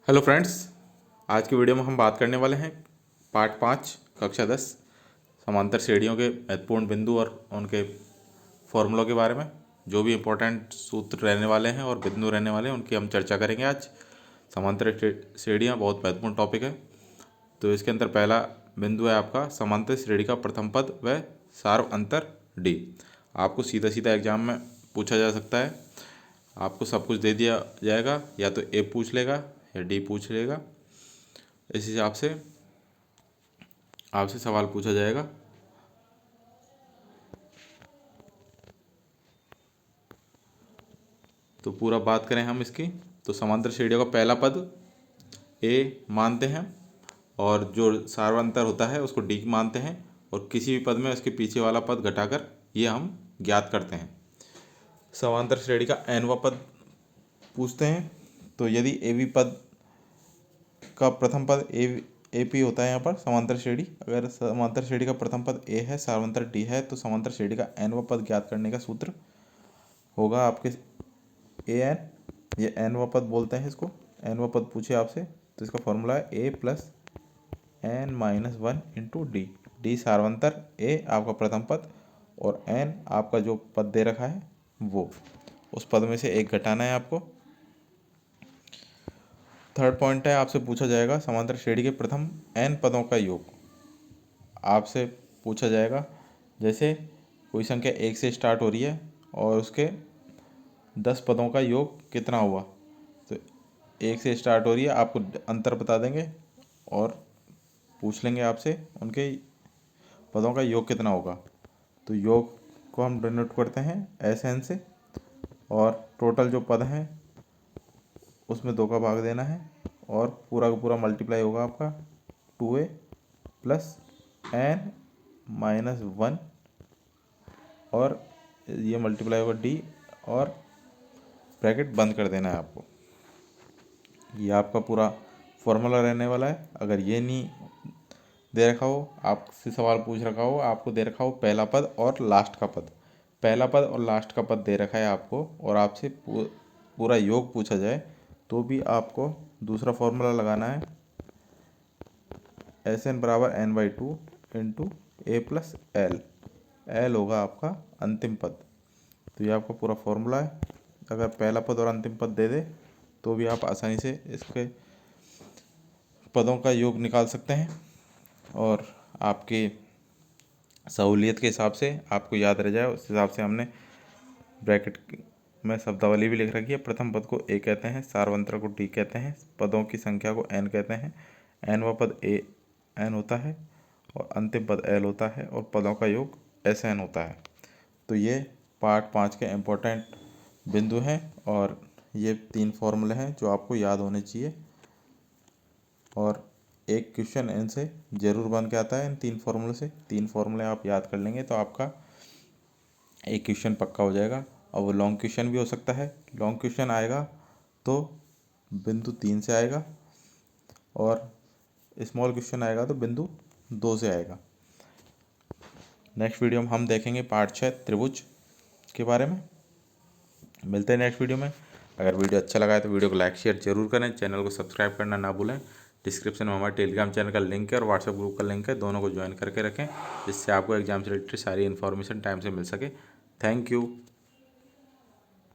Hello friends, आज की video में हम बात करने वाले हैं पार्ट 5 कक्षा 10 समांतर श्रेणियों के महत्वपूर्ण बिंदु और उनके फॉर्मूलों के बारे में। जो भी इम्पोर्टेंट सूत्र रहने वाले हैं और बिंदु रहने वाले हैं उनकी हम चर्चा करेंगे आज। समांतर श्रेणियाँ बहुत महत्वपूर्ण टॉपिक है। तो इसके अंदर पहला बिंदु है आपका समांतर श्रेणी का प्रथम पद व सार्व अंतर डी। आपको सीधा सीधा एग्जाम में पूछा जा सकता है। आपको सब कुछ दे दिया जाएगा, या तो ए पूछ लेगा या डी पूछ लेगा। इस हिसाब से आपसे सवाल पूछा जाएगा। तो पूरा बात करें हम इसकी, तो समांतर श्रेणियों का पहला पद ए मानते हैं और जो सार्वंतर होता है उसको डी मानते हैं, और किसी भी पद में उसके पीछे वाला पद घटाकर ये हम ज्ञात करते हैं। समांतर श्रेणी का nवां पद पूछते हैं, तो यदि ए बी पद का प्रथम पद ए पी होता है यहाँ पर समांतर श्रेणी, अगर समांतर श्रेणी का प्रथम पद ए है, सार्वंतर डी है, तो समांतर श्रेणी का nवां पद ज्ञात करने का सूत्र होगा आपके ए एन, ये nवां पद बोलते हैं इसको। nवां पद पूछे आपसे तो इसका फॉर्मूला है A plus N minus one into D. D सार्वंतर, ए आपका प्रथम पद और एन आपका जो पद दे रखा है वो, उस पद में से एक घटाना है आपको। थर्ड पॉइंट है, आपसे पूछा जाएगा समांतर श्रेणी के प्रथम n पदों का योग। आपसे पूछा जाएगा जैसे कोई संख्या 1 से स्टार्ट हो रही है और उसके 10 पदों का योग कितना हुआ। तो 1 से स्टार्ट हो रही है, आपको अंतर बता देंगे और पूछ लेंगे आपसे उनके पदों का योग कितना होगा। तो योग को हम डिनोट करते हैं एस एन से, और टोटल जो पद हैं उसमें 2 का भाग देना है और पूरा का पूरा मल्टीप्लाई होगा आपका 2a plus N minus one, और ये मल्टीप्लाई होगा डी, और ब्रैकेट बंद कर देना है आपको। ये आपका पूरा फॉर्मूला रहने वाला है। अगर ये नहीं दे रखा हो, आपसे सवाल पूछ रखा हो, आपको दे रखा हो पहला पद और लास्ट का पद, पहला पद और लास्ट का पद दे रखा है आपको, और आपसे पूरा योग पूछा जाए, तो भी आपको दूसरा फॉर्मूला लगाना है, एस एन बराबर N by two into A plus L. L होगा आपका अंतिम पद। तो ये आपका पूरा फॉर्मूला है। अगर पहला पद और अंतिम पद दे दे तो भी आप आसानी से इसके पदों का योग निकाल सकते हैं, और आपकी सहूलियत के हिसाब से आपको याद रह जाए उस हिसाब से हमने ब्रैकेट में शब्दावली भी लिख रखी है। प्रथम पद को ए कहते हैं, सार्वंतर को डी कहते हैं, पदों की संख्या को एन कहते हैं, nवां पद ए एन होता है और अंतिम पद एल होता है, और पदों का योग एस एन होता है। तो ये पार्ट 5 के इम्पोर्टेंट बिंदु हैं, और ये 3 फॉर्मूले हैं जो आपको याद होने चाहिए, और एक क्वेश्चन इनसे ज़रूर बन के आता है। इन 3 फॉर्मूले से 3 फॉर्मूले आप याद कर लेंगे तो आपका एक क्वेश्चन पक्का हो जाएगा। और वो लॉन्ग क्वेश्चन भी हो सकता है। लॉन्ग क्वेश्चन आएगा तो बिंदु 3 से आएगा, और स्मॉल क्वेश्चन आएगा तो बिंदु 2 से आएगा। नेक्स्ट वीडियो में हम देखेंगे पार्ट 6 त्रिभुज के बारे में। मिलते हैं नेक्स्ट वीडियो में। अगर वीडियो अच्छा लगा है तो वीडियो को लाइक शेयर जरूर करें, चैनल को सब्सक्राइब करना ना भूलें। डिस्क्रिप्शन में हमारे टेलीग्राम चैनल का लिंक है और व्हाट्सएप ग्रुप का लिंक है, दोनों को ज्वाइन करके रखें जिससे आपको एग्जाम से रिलेटेड सारी इन्फॉर्मेशन टाइम से मिल सके। Thank you.